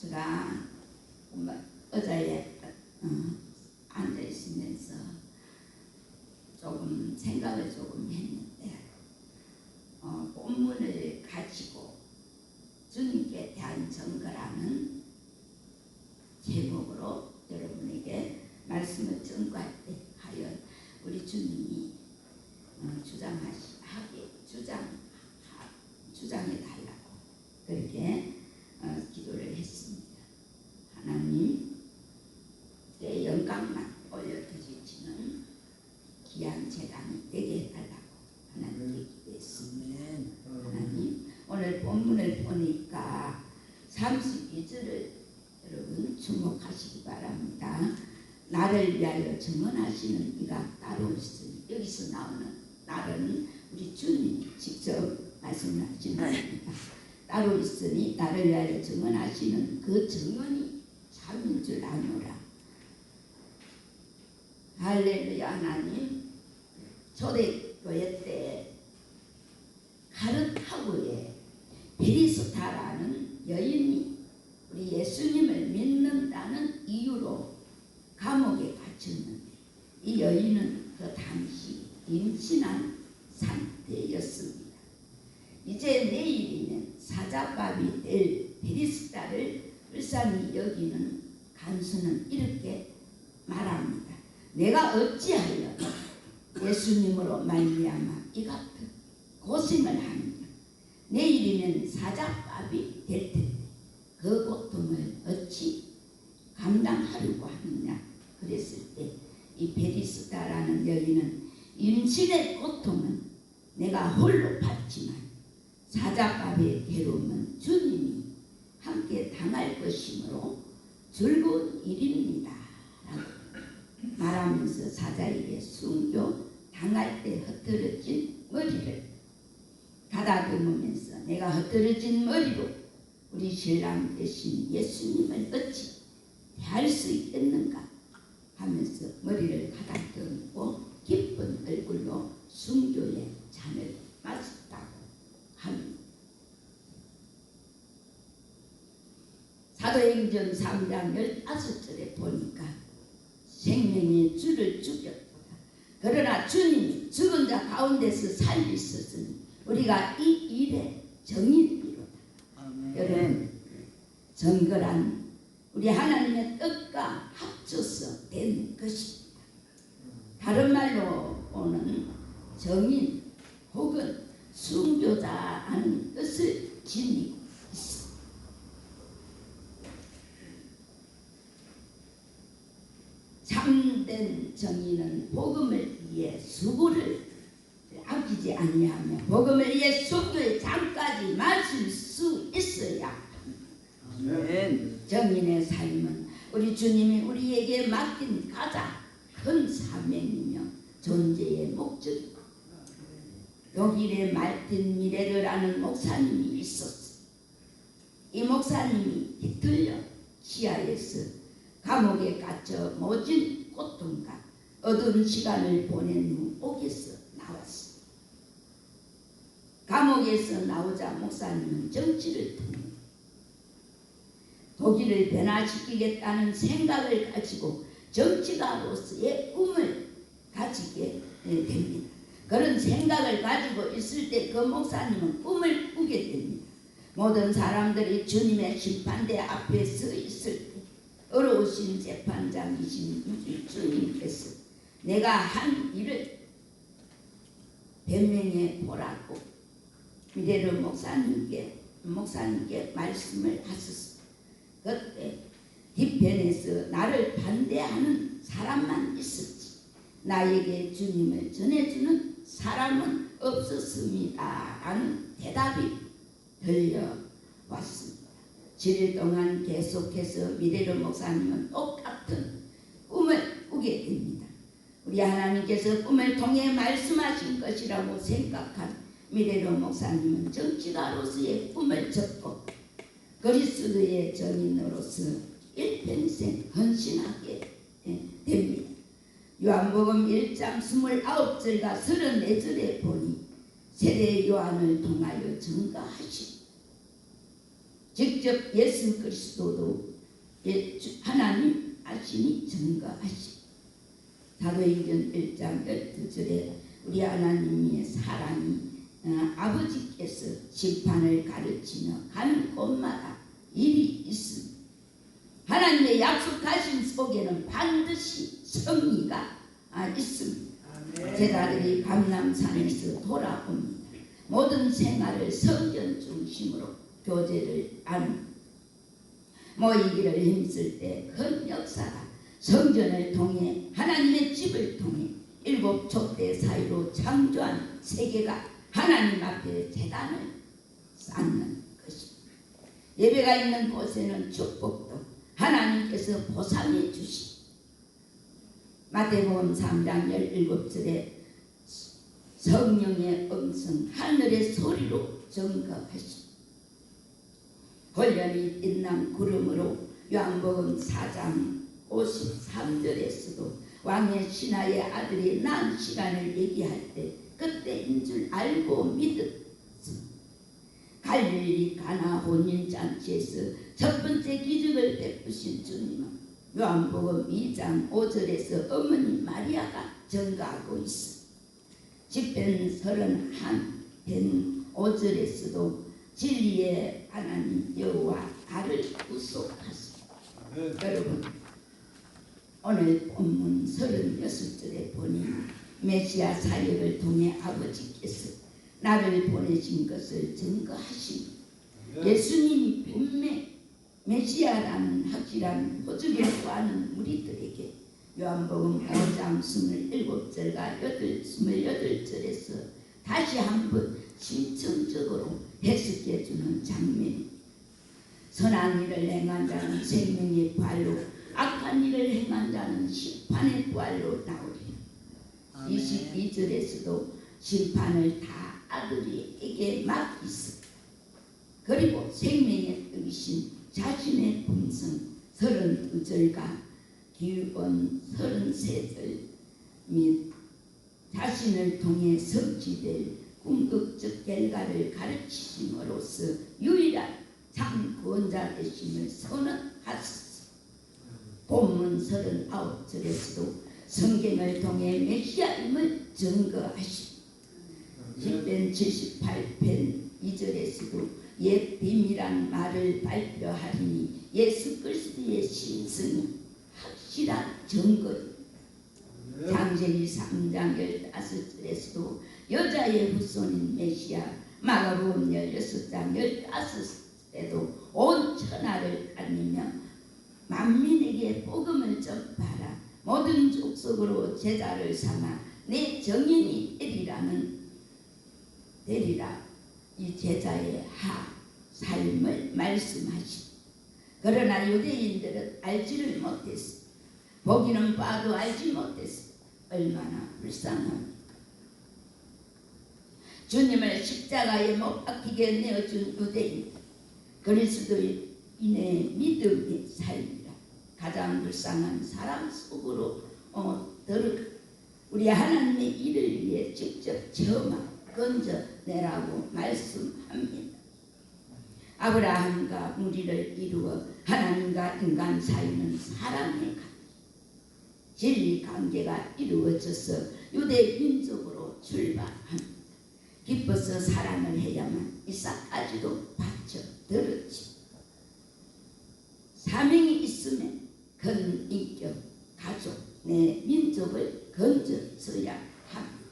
제가 의자에 앉아 있으면서 조금 생각을 조금 했는데 본문을 가지고 주님께 대한 증거라는 제목으로 여러분에게 말씀을 증거할 때 과연 우리 주님이 주장해 달라고 그렇게 기도를 했습니다. 하나님께 영광만 올려드리지는 귀한 재단이 되게 해달라고 하나님께 기도했습니다. 하나님, 오늘 본문을 보니까 32절을 여러분 주목하시기 바랍니다. 나를 위하여 증언하시는 이가 따로 있으니, 여기서 나오는 나는 우리 주님이 직접 말씀하시는 겁니다. 따로 있으니 나를 위하여 증언하시는 그 증언이 참인 줄 아노라. 할렐루야. 하나님, 초대교회 때 카르타고에 베리스타라는 여인이 우리 예수님을 믿는다는 이유로 감옥에 갇혔는데, 이 여인은 그 당시 임신한 상태였습니다. 이제 내일이면 사자밥이 될 베리스타를 불쌍히 여기는 간수는 이렇게 말합니다. 내가 어찌하여 예수님으로 말미암아 이 같은 고생을 하느냐. 내일이면 사자밥이 될 텐데 그 고통을 어찌 감당하려고 하느냐. 그랬을 때 이 베리스다라는 여인은 임신의 고통은 내가 홀로 받지만 사자밥의 괴로움은 주님이 함께 당할 것이므로 즐거운 일입니다 라고 말하면서 사자에게 순교 당할 때 흩어진 머리를 가다듬으면서 내가 흩어진 머리로 우리 신랑 대신 예수님을 어찌 대할 수 있겠는가 하면서 머리를 가다듬고 기쁜 얼굴로 순교의 잔을 마셨다고 합니다. 사도행전 3장 15절에 보니까 생명의 주를 죽였도다. 그러나 주님이 죽은 자 가운데서 살리셨으니 우리가 이 일의 정인이로다. 여러분, 정결한 우리 하나님의 뜻과 합쳐서 된 것입니다. 다른 말로는 정인 혹은 순교자라는 뜻을 지니고 있습니다. 참된 정인은 복음을 위해 수고를 아끼지 아니하며 복음을 위해 순교의 장까지 마실 수 있어야 합니다. 정인의 삶은 우리 주님이 우리에게 맡긴 가장 큰 사명이며 존재의 목적이고, 독일의 말틴 미레르라는 목사님이 있었어요. 이 목사님이 히틀러 시하에서 감옥에 갇혀 모진 고통과 어두운 시간을 보낸 후 옥에서 나왔어요. 감옥에서 나오자 목사님은 정치를 통해 독일을 변화시키겠다는 생각을 가지고 정치가로서의 꿈을 가지게 됩니다. 그런 생각을 가지고 있을 때 그 목사님은 꿈을 꾸게 됩니다. 모든 사람들이 주님의 심판대 앞에 서 있을 때 어려우신 재판장이신 주님께서 내가 한 일을 변명해 보라고 미레르 목사님께 말씀을 하셨습니다. 그때 뒤편에서 나를 반대하는 사람만 있었지 나에게 주님을 전해주는 사람은 없었습니다 라는 대답이 들려왔습니다. 7일 동안 계속해서 미레르 목사님은 똑같은 꿈을 꾸게 됩니다. 우리 하나님께서 꿈을 통해 말씀하신 것이라고 생각한 미레르 목사님은 정치가로서의 꿈을 접고 그리스도의 정인으로서 일평생 헌신하게 됩니다. 요한복음 1장 29절과 34절에 보니 세례 요한을 통하여 증거하신 직접 예수 그리스도도 하나님 아시니 증거하시. 사도행전 1장 12절에 우리 하나님의 사랑이 아버지께서 심판을 가르치며 가는 곳마다 일이 있습니다. 하나님의 약속하신 속에는 반드시 승리가 있습니다. 제자들이 감람산에서 돌아옵니다. 모든 생활을 성전 중심으로 교제를 모이기를 힘쓸 때 큰 역사가 성전을 통해 하나님의 집을 통해 7 촛대 사이로 창조한 세계가 하나님 앞에 제단을 쌓는 것입니다. 예배가 있는 곳에는 축복도 하나님께서 보상해 주시. 마태복음 3장 17절에 성령의 음성 하늘의 소리로 증거하시. 혼련이 빛난 구름으로 요한복음 4장 53절에서도 왕의 신하의 아들이 난 시간을 얘기할 때 그때인 줄 알고 믿었습니다. 갈릴리 가나 혼인잔치에서 첫 번째 기적을 베푸신 주님은 요한복음 2장 5절에서 어머니 마리아가 증거하고 있습니다. 시편 31편 5절에서도 진리의 하나님 여호와 나를 구속하소서. 여러분, 오늘 본문 36절에 보니 메시아 사역을 통해 아버지께서 나를 보내신 것을 증거하십니다. 예수님이 분명 메시아라는 확실한 표적을 구하는 우리들에게 요한복음 5장 27절과 28절에서 다시 한번 심층적으로 해석해 주는 장면이, 선한 일을 행한 자는 생명의 부활로, 악한 일을 행한 자는 심판의 부활로 나오리라. 22절에서도 심판을 다 아들에게 맡기시, 그리고 생명의 뜻이신 자신의 본성 32절과 기원 33절 및 자신을 통해 성취될 궁극적 결과를 가르치심으로써 유일한 참 구원자 되심을 선언하셨습니다. 본문 39절에서도 성경을 통해 메시아임을 증거하십니다. 시편 78편 2절에서도 옛 비밀한 말을 발표하리니 예수 그리스도의 신성이 확실한 증거입니다. 창세기 3장 15절에서도 여자의 후손인 메시아, 마가복음 16장 15절에도 온 천하를 다니며 만민에게 복음을 전파하라, 모든 족속으로 제자를 삼아 내 정인이 되리라 이 제자의 삶을 말씀하시고, 그러나 유대인들은 알지를 못했습니다. 보기는 봐도 알지 못했습니다. 얼마나 불쌍합니다. 주님을 십자가에 못 박히게 내어준 유대인, 그리스도인의 믿음의 삶이라 가장 불쌍한 사람 속으로 우리 하나님의 일을 위해 직접 체험하고 건져내라고 말씀합니다. 아브라함과 무리를 이루어 하나님과 인간 사이는 사랑의 관계, 진리 관계가 이루어져서 유대 민족으로 출발합니다. 기뻐서 사랑을 해야만 이삭까지도 바쳐들었지. 사명이 있으면 큰 인격, 가족, 내 민족을 건져서야 합니다.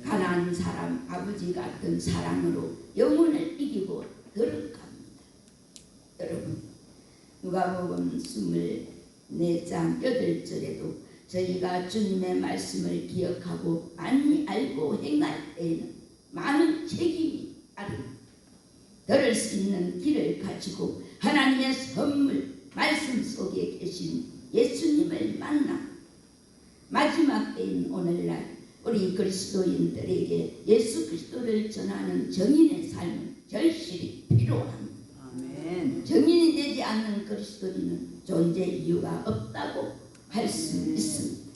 가난한 사람 아버지 같은 사랑으로 영혼을 이기고 들어갑니다. 여러분, 누가복음 24장 8절에도 저희가 주님의 말씀을 기억하고 많이 알고 행할 때에는 많은 책임이 아릅니다. 들을 수 있는 길을 가지고 하나님의 선물 말씀 속에 계신 예수님을 만나 마지막 때인 오늘날 우리 그리스도인들에게 예수 그리스도를 전하는 정인의 삶은 절실히 필요합니다. 아멘. 정인이 되지 않는 그리스도인은 존재 이유가 없다고 할 수 있습니다.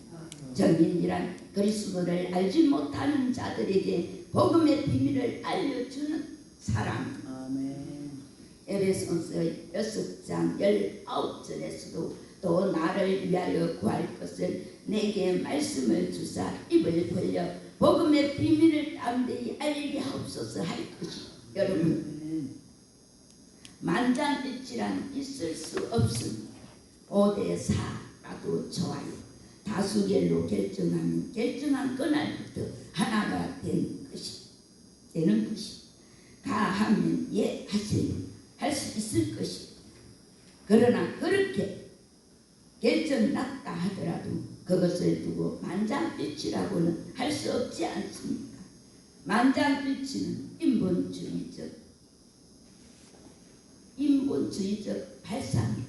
정인이란 그리스도를 알지 못하는 자들에게 복음의 비밀을 알려주는 사람. 아멘. 에베소서 6장 19절에서도 또 나를 위하여 구할 것을 내게 말씀을 주사 입을 벌려 복음의 비밀을 담대히 알게 하옵소서 할 것이. 여러분, 만장일치란 있을 수 없습니다. 5대 4라도 좋아요. 다수결로 결정한 그날부터 하나가 되는 것이 가하면 예 하시면 할 수 있을 것이. 그러나 그렇게 결정 났다 하더라도 그것을 두고 만장일치라고는 할 수 없지 않습니까? 만장일치는 인본주의적 발상이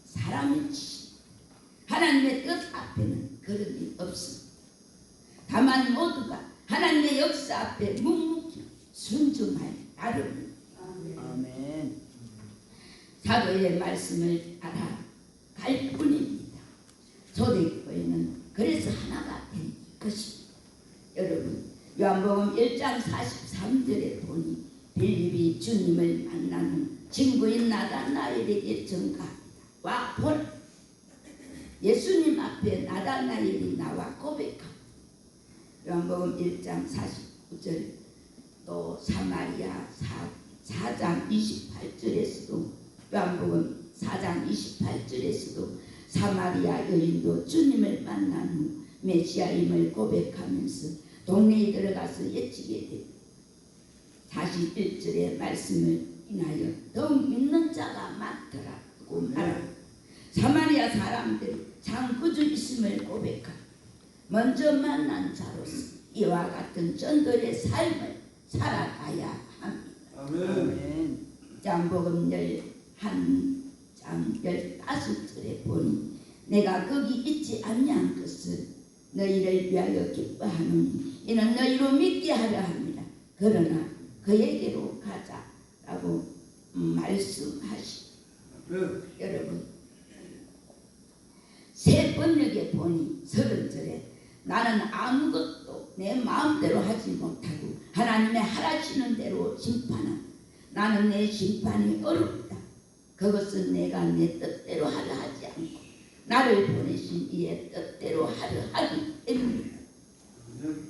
사람의 지식, 하나님의 뜻 앞에는 그런 일 없습니다. 다만 모두가 하나님의 역사 앞에 묵묵히 순종할 나름입니다. 아멘. 사도의 말씀을 알아갈 뿐입니다. 초대교회는 그래서 하나가 된 것입니다. 여러분, 요한복음 1장 43절에 보니 빌립이 주님을 만나는 친구인 나다나엘에게 전가합니다. 와 보라, 예수님 앞에 나다나엘이 나와 고백합니다. 요한복음 1장 49절, 또 사마리아 4장 28절에서도, 요한복음 4장 28절에서도 사마리아 여인도 주님을 만난 후 메시아임을 고백하면서 동네에 들어가서 외치게 됩니다. 41절의 말씀을 인하여 더욱 믿는 자가 많더라고 말합니다. 사마리아 사람들이 참 구주 있음을 고백하고 먼저 만난 자로서 이와 같은 전도의 삶을 살아가야 합니다. 아멘. 장복음 11장 15절에 보니 내가 거기 있지 아니한 것을 너희를 위하여 기뻐하노니 이는 너희로 믿게 하려 합니다. 그러나 그에게로 가자라고 말씀하시고, 여러분, 새 번역에 보니 30절에 나는 아무것도 내 마음대로 하지 못하고 하나님의 하라시는 대로 심판한다. 나는 내 심판이 어렵다. 그것은 내가 내 뜻대로 하려 하지 않고 나를 보내신 이의 뜻대로 하려 하기 때문이다.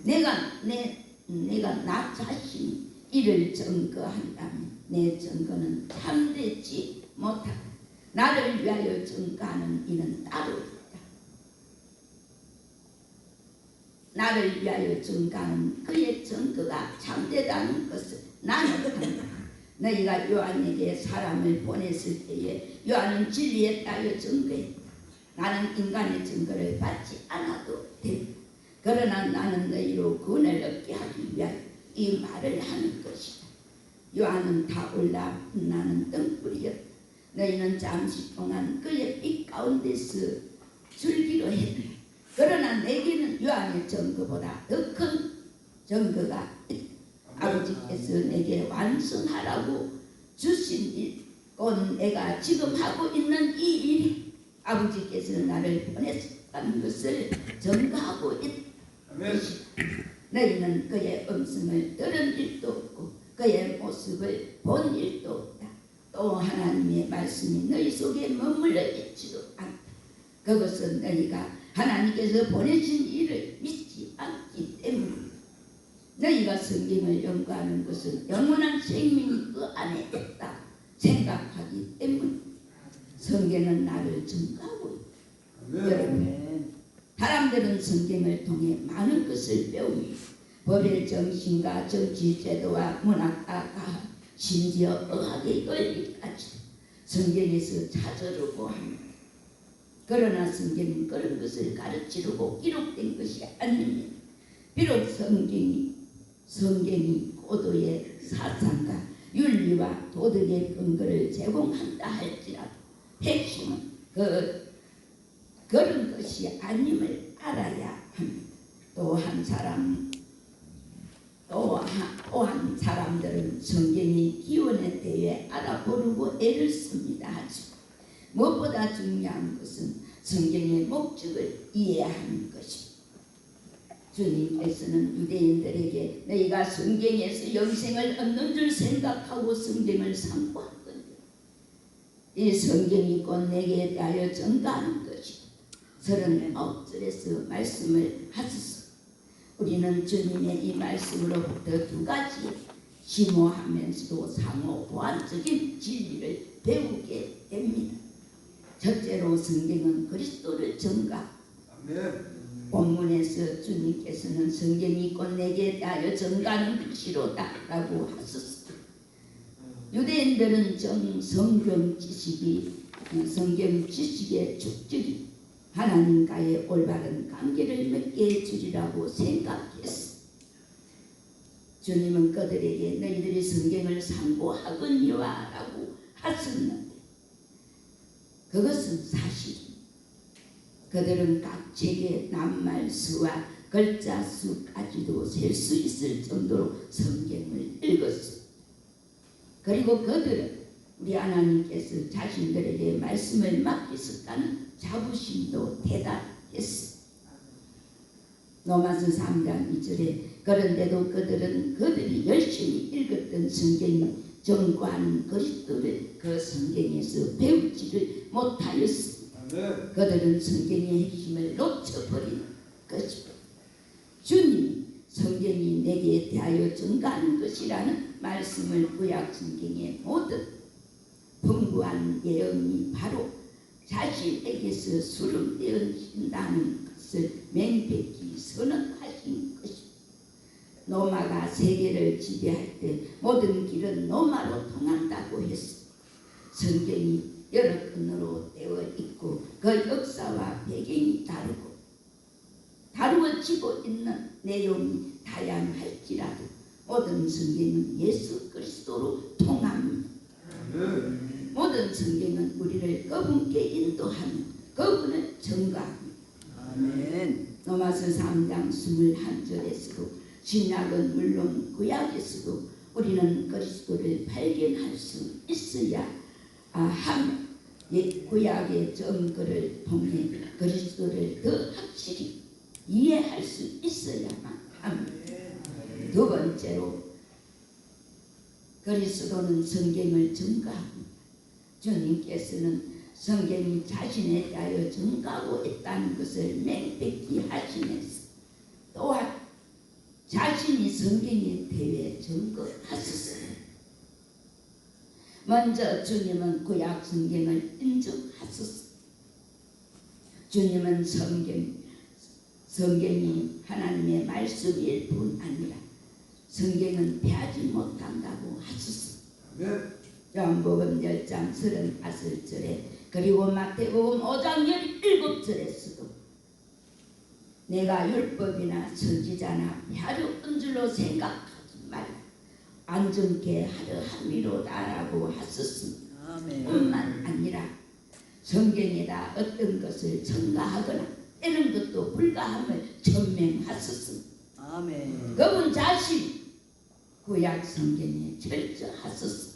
내가 나 자신이 이를 증거한다면 내 증거는 참되지 못하다. 나를 위하여 증거하는 이는 따로 있다. 나를 위하여 증거하는 그의 증거가 참되다는 것을 나는 한다. 너희가 요한에게 사람을 보냈을 때에 요한은 진리에 따여 증거했다. 나는 인간의 증거를 받지 않아도 된다. 그러나 나는 너희로 구원을 얻게 하기 위하여 이 말을 하는 것이다. 요한은 타올라 나는 등불이었다. 너희는 잠시 동안 그의 빛 가운데서 줄기로 했다. 그러나 내게는 요한의 증거보다 더 큰 증거가 있다. 아버지께서 내게 완성하라고 주신 일, 곧 내가 지금 하고 있는 이 일이 아버지께서 나를 보냈다는 것을 증거하고 있다. 너희는 그의 음성을 들은 일도 없고 그의 모습을 본 일도 없다. 또 하나님의 말씀이 너희 속에 머물러 있지도 않다. 그것은 너희가 하나님께서 보내신 일을 믿지 않기 때문이다. 너희가 성경을 연구하는 것은 영원한 생명이 그 안에 있다 생각하기 때문이다. 성경은 나를 증거하고 있다. 여러분, 사람들은 성경을 통해 많은 것을 배웁니다. 법의 정신과 정치 제도와 문학과 과학, 심지어 의학의 원리까지 성경에서 찾으려고 합니다. 그러나 성경은 그런 것을 가르치려고 기록된 것이 아닙니다. 비록 성경이 고도의 사상과 윤리와 도덕의 근거를 제공한다 할지라도 핵심은 그런 것이 아님을 알아야 합니다. 또한 사람들은 성경이 기원에 대해 알아보려고 애를 씁니다. 하지만 무엇보다 중요한 것은 성경의 목적을 이해하는 것입니다. 주님께서는 유대인들에게 너희가 성경에서 영생을 얻는 줄 생각하고 성경을 상고하거든요. 이 성경이 곧 내게 대하여 증가하는 것이 39절에서 말씀을 하셨습니다. 우리는 주님의 이 말씀으로부터 두 가지 심오하면서도 상호 보완적인 진리를 배우게 됩니다. 첫째로 성경은 그리스도를 증가. 본문에서 주님께서는 성경이 곧 내게 대하여 증가하는 것이로다 라고 하셨습니다. 유대인들은 성경 지식의 축적이 하나님과의 올바른 관계를 맺게 해주리라고 생각했습니다. 주님은 그들에게 너희들이 성경을 상고하거니와 라고 하셨는데 그것은 사실입니다. 그들은 각 책의 낱말수와 글자수까지도 셀 수 있을 정도로 성경을 읽었습니다. 그리고 그들은 우리 하나님께서 자신들에게 말씀을 맡기셨다는 자부심도 대단했습니다. 로마서 3장 2절에 그런데도 그들이 열심히 읽었던 성경이 전과하는 그리스도를 그 성경에서 배우지를 못하였습니다. 그들은 성경의 핵심을 놓쳐버린 것입니다. 주님이 성경이 내게 대하여 증가하는 것이라는 말씀을 구약 성경의 모든 풍부한 예언이 바로 자신에게서 수렴되어진다는 것을 명백히 선언하신 것입니다. 로마가 세계를 지배할 때 모든 길은 로마로 통한다고 했습니다. 성경이 여러 끈으로 되어 있고 그 역사와 배경이 다루어지고 있는 내용이 다양할지라도 모든 성경은 예수 그리스도로 통합니다. 모든 성경은 우리를 그분께 인도하며 그분을 증거합니다. 아멘. 로마서 3장 21절에서도 신약은 물론 구약에서도 우리는 그리스도를 발견할 수 있어야 하며 구약의 증거를 통해 그리스도를 더 확실히 이해할 수 있어야만 합니다. 두 번째로 그리스도는 성경을 증거합니다. 주님께서는 성경이 자신에 대하여 증거하고 있다는 것을 명백히 하시면서 또한 자신이 성경에 대해 증거하셨습니다. 먼저 주님은 구약 성경을 인정하셨습니다. 주님은 성경이 하나님의 말씀일 뿐 아니라 성경은 패하지 못한다고 하셨습니다. 요한복음 10장 35절에 그리고 마태복음 5장 17절에서도 내가 율법이나 선지자나 패하려던 줄로 생각하지 말라 안전케 하려 함이로다라고 하셨습니다. 뿐만 아니라 성경에다 어떤 것을 첨가하거나 이런 것도 불가함을 천명하셨습니다. 아멘. 그분 자신 구약 성경에 절저하셨습니다.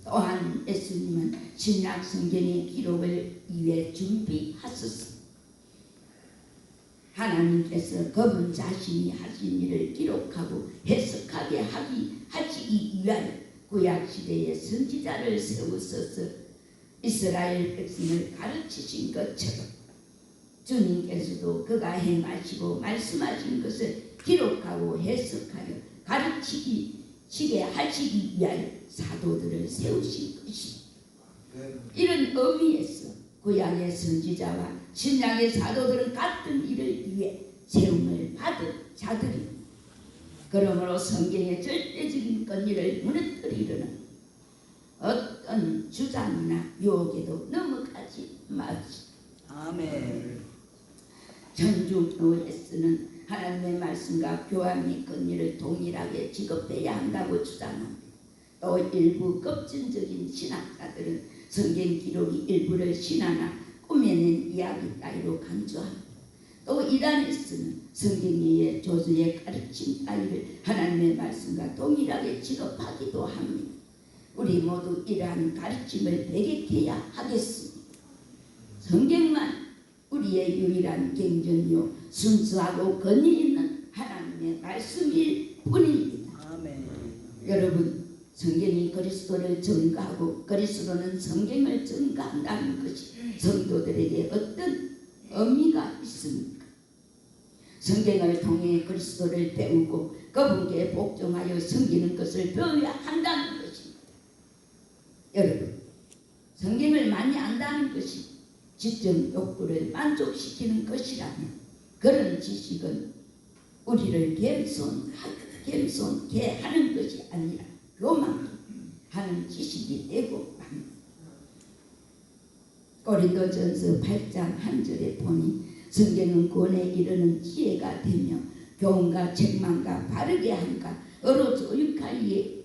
또한 예수님은 신약 성경의 기록을 위해 준비하셨습니다. 하나님께서 그분 자신이 하신 일을 기록하고 해석하게 하시기 위하여 구약 시대의 선지자를 세우셔서 이스라엘 백성을 가르치신 것처럼 주님께서도 그가 행하시고 말씀하신 것을 기록하고 해석하여 가르치게 하시기 위하여 사도들을 세우신 것입니다. 이런 의미에서 구약의 선지자와 신약의 사도들은 같은 일을 위해 세움을 받은 자들입니다. 그러므로 성경의 절대적인 권위를 무너뜨리려는 어떤 주장이나 유혹에도 넘어가지 마십시오. 아멘. 전주교에서는 하나님의 말씀과 교황의 권위를 동일하게 지급해야 한다고 주장합니다. 또 일부 급진적인 신학자들은 성경 기록이 일부를 신화나 꾸며낸 이야기 따위로 강조합니다. 또 이단에서는 성경의 조수의 가르침 따위를 하나님의 말씀과 동일하게 지급하기도 합니다. 우리 모두 이러한 가르침을 배격해야 하겠습니다. 성경만 우리의 유일한 경전이요 순수하고 권위 있는 하나님의 말씀일 뿐입니다. 아멘. 여러분 성경이 그리스도를 증거하고 그리스도는 성경을 증거한다는 것이 성도들에게 어떤 의미가 있습니까? 성경을 통해 그리스도를 배우고 그분께 복종하여 섬기는 것을 배워야 한다는 것입니다. 여러분, 성경을 많이 안다는 것이 지적 욕구를 만족시키는 것이라면 그런 지식은 우리를 겸손케 하는 것이 아니라 교만케 하는 지식이 되고 맙니다. 고린도전서 8장 1절에 보니 성경은 구원에 이르는 지혜가 되며 교훈과 책망과 바르게 함과 어로 교육하기에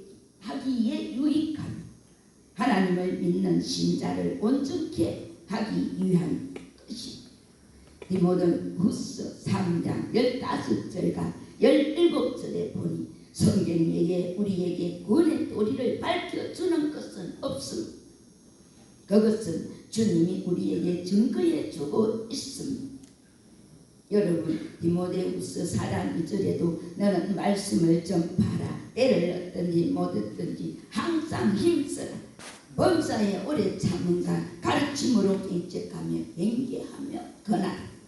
유익하며 하나님을 믿는 신자를 온전케 하기 위한 것이 디모데후서 3장 15절과 17절에 보니 성경에게 우리에게 구원의 도리를 밝혀주는 것은 없습니다. 그것은 주님이 우리에게 증거해 주고 있습니다. 여러분, 디모데후서 4장 2절에도 너는 말씀을 전파하라. 때를 얻든지 못 얻든지 항상 힘써라. 범사에 오래 참음과 가르침으로 인책하며 경계하며 권하라.